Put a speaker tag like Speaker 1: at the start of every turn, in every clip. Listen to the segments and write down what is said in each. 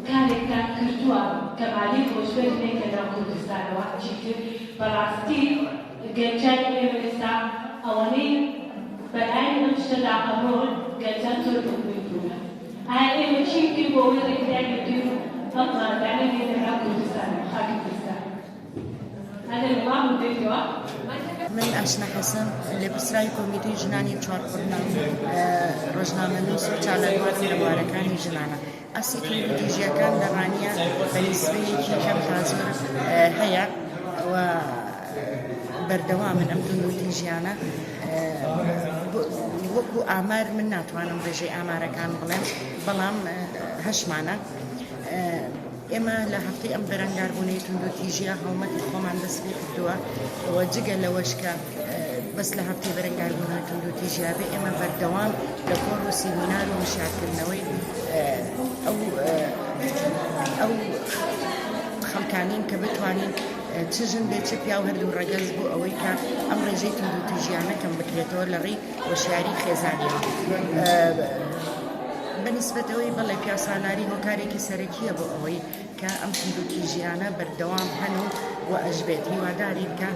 Speaker 1: كانت كرتوا كمالي وشوي من كنا كردستان واحد شيء براستي جالجان يملسا أولي بناي نشتغل عمرون جالجان تربو بيدونا هاي الشيء كي بقول لك ده يديرو فما يعني كنا كردستان خاكستان هذا اللي ما مديره
Speaker 2: من أشنا حسن اللي بسرعي كوميدي جناني بشار قرنا رجنامة نوسو تعالى الوقت لباركاني جنانا أسي كوميدي جيا كان درانيا بالنسبة كي كم تازور هيا وبردوام من أمدن وتيجيانا وكو أعمار من ناتوانا بجي أعمار كان بلام هشمانا ئێمە لە هەفتەی ئەم بەرەنگاربوونەی توندوتیژیا هەوڵەتی خۆمان دەست پێ کردووە ئەوە جگە لەوەشکە بەس لە هەفتەی بەرەنگاربوونەوەی توندوتیژیا بێ ئێمە بەردەوام لە کۆڕ و سیمینار و مشارکردنەوەی ئەو خەڵکانین کە بتوانین چ ژن بێ چ پیا و هەردوو ڕەگەز بوو ئەوەی کە ئەم ڕێژەی توندوتیژیانە کەم بکرێتەوە لە ڕێی وەشیاری خێزانیەوە بەنسبەتەوەی بەڵێ پیاسالاری هۆکارێکی سەرەکیە بۆ ئەوەی کە ئەم توندوتیژیانە بەردەوام هەن و ئەژبێت هیوادارین کە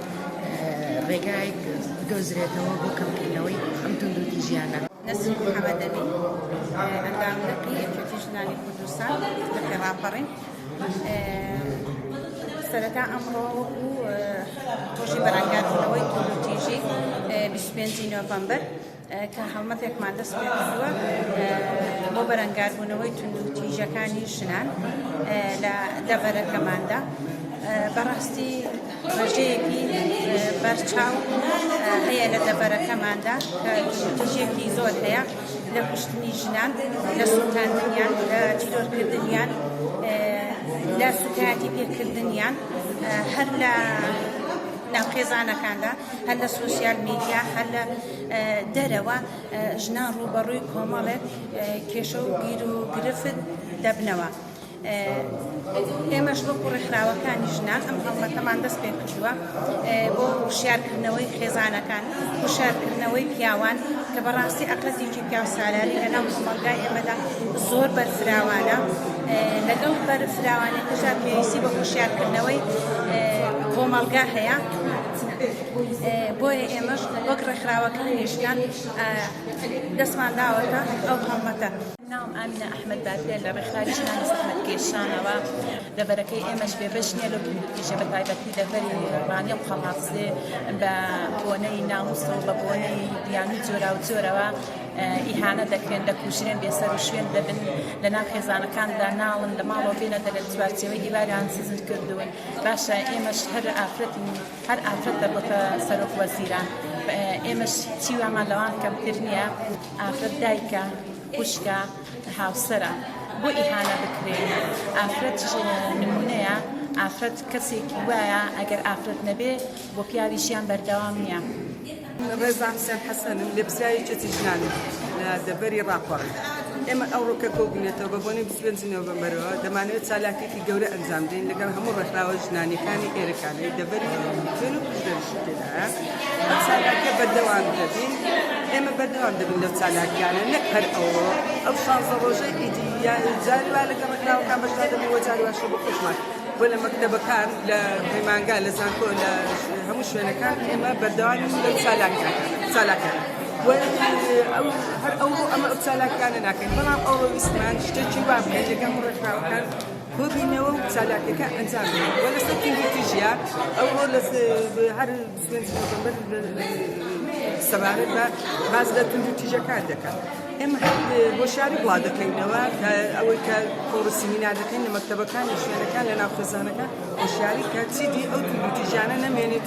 Speaker 2: ڕێگایەک بدۆزرێتەوە بۆ کەمکردنەوەی ئەم توندوتیژیانە.
Speaker 3: نسرین محەممەد ئەمین ئەنگامنەقی یەکێتی ژنانی کوردستان لە خێڕاپەڕین سەرەتا ئەمڕۆ وەکو ڕۆژی بەرەنگاربوونەوەی توندوتیژی 25 نۆڤەمبەر کە هەڵمەتێکمان دەست پێ کردووە بۆ بەرەنگاربوونەوەی توندوتیژەکانی ژنان لە دەڤەرەکەماندا بەڕاستی ڕێژەیەکی بەرچاو هەیە لە دەڤەرەکەماندا کە توندوتیژێکی زۆر هەیە لە کوشتنی ژنان لە سووتاندنیان لە تیرۆرکردنیان لە سوتایەتی پێکردنیان هەر لە ناوخێزانەکاندا هەر لە سوسیال میدیا هەر لە دەرەوە ژنان ڕوبەڕووی کۆمەڵێک کێشە و گیر و گرفت دەبنەوە. ئێمەش وەکو ڕێکخراوەکانی ژنان ئەم هەڵمەتەمان دەست پێ کردووە بۆ هوشیارکردنەوەی خێزانەکان هوشیارکردنەوەی پیاوان کە بەڕاستی ئەقلەتێکی پیاو سالاری لەناو کۆمەلگای ئێمەدا زۆر بەرفراوانە لەگەڵ بەرفراوانێکەشا پێویستی بە هوشیارکردنەوەی کۆمەلگا هەیە بۆیە ئێمەش وەک ڕێکخراوەکانی ژنان دەستمان داوەتە ئەو هەڵمەتە.
Speaker 4: نام ئامینە ئەحمەد بادلێ لە ڕێکخراوی ژنانی زەحمەتکێشانەوە دەڤەرەکەی ئێمەش پێبەش نییە لەو توندوتیژە بە تایبەتی دەڤەری ڕانیە و خەڵاتزێ بە بۆنەی ناموس و بە بۆنەی بیانی جۆرا و جۆرەوە ئیهانە دەکرێن دەکوژرێن بێسەر و شوێن دەبن لە ناو خێزانەکاندا ناڵن لە ماڵەوە بێنە دەرێت چوارچێوەی دیواریان سزن کردوون باشە ئێمەش هەر ئافرەت دەبێتە سەرۆک وەزیران ئێمەش چیوامان لەوان کەمتر نییە ئافرەت دایکە خوشکە هاوسەرە بۆ ئیهانە بکرێن ئافرەت نمونەیە ئافرەت کەسێکی وایە ئەگەر ئافرەت نەبێ بۆ پیاویشیان بەردەوام نییە.
Speaker 5: ڕێزا حسێن حەسەنم لە پرسیارێکی ژنانی لە دەڤەری ڕاپەڕ ئێمە ئەو ڕۆکە کۆبوونێتەوە بە بۆنەی 25 نۆڤەمبەرەوە دەمانوێت چالاکێکی گەورە ئەنجام بدەین لەگەڵ هەموو ڕێکخراوە ژنانیەکانی ئێرەکانەی دەڤەری خوێن و کوژدەریشی تێدایە ئەم چالاکە بەردەوام دەبین ئێمە بەردەوام دەبین لەو چالاکیانە نەک هەر ئەو شانزە ڕۆژەی ئیدی جاریوا لەگەڵ ڕێکخراوەکان بەشدار دەبین وە جاریوا شەو بە خۆشمان بۆ لە مەکتەبەکان لە پەیمانگا لە زانکۆ لە هەموو شوێنەکان ئێمە بەردەوامین لەو چالاکیانە هەر ئەوڕۆ ئەمە ئەو چالاکیانە ناکەین بەڵام ئەوڕۆ ویستمان شتێکی وا بکەین لەگەڵ ڕێکخراوەکان کۆبینەوە و چالاکیەکە ئەنجام بدەین وە لەسەر توندوتیژیا ئەوڕۆ هەر 25 نۆڤەمبەر سەبارەت بە باز لە توندوتیژەکان دەکات ئێمە هۆشیاری بڵاو دەکەینەوە کە ئەوەی کە کۆڕ سیمینار دەکەین لە مەکتەبەکان لە شوێنەکان لە ناوخێزانەکان هۆشیاری کە چیدی ئەو توندوتیژیانە نەمێنێت.